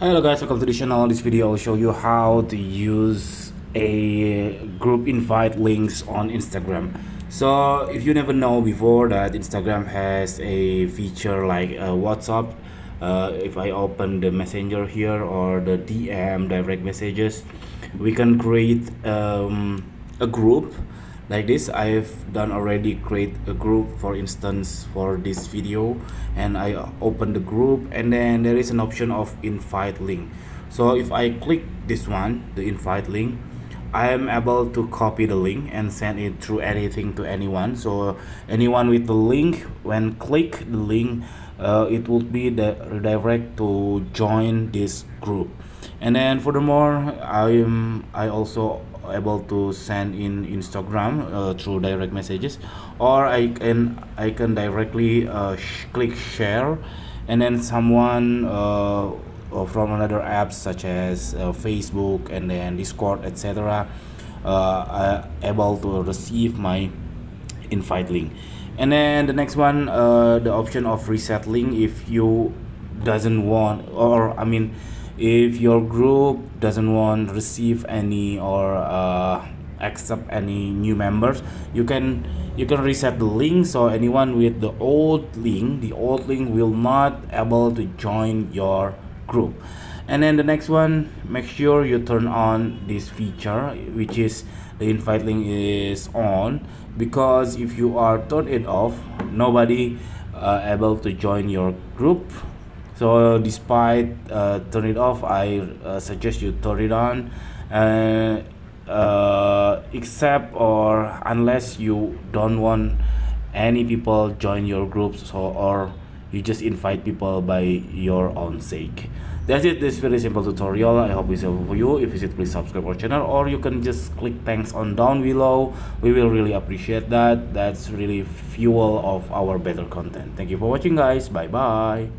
Hello guys, welcome to the channel. This video I'll show you how to use a group invite links on Instagram. So if you never know before that Instagram has a feature like WhatsApp, if I open the messenger here or the DM direct messages, we can create a group like this. I've done already create a group, for instance, for this video, and I open the group, and then there is an option of invite link. So if I click this one, the invite link, I am able to copy the link and send it through anything to anyone. So anyone with the link, when click the link, it would be the redirect to join this group. And then furthermore, I also able to send in Instagram through direct messages, or I can directly click share, and then someone from another apps such as Facebook and then Discord, etc., able to receive my invite link. And then the next one, the option of reset link. If you doesn't want, or I mean, if your group doesn't want receive any or accept any new members, you can reset the link. So anyone with the old link will not able to join your group. And then the next one, make sure you turn on this feature, which is the invite link is on, because if you are turn it off, nobody able to join your group. So despite turn it off, I suggest you turn it on, except or unless you don't want any people join your groups, so or you just invite people by your own sake. That's it. This very simple tutorial. I hope it's helpful for you. If you should, please subscribe our channel, or you can just click thanks on down below. We will really appreciate that. That's really fuel of our better content. Thank you for watching, guys. Bye bye.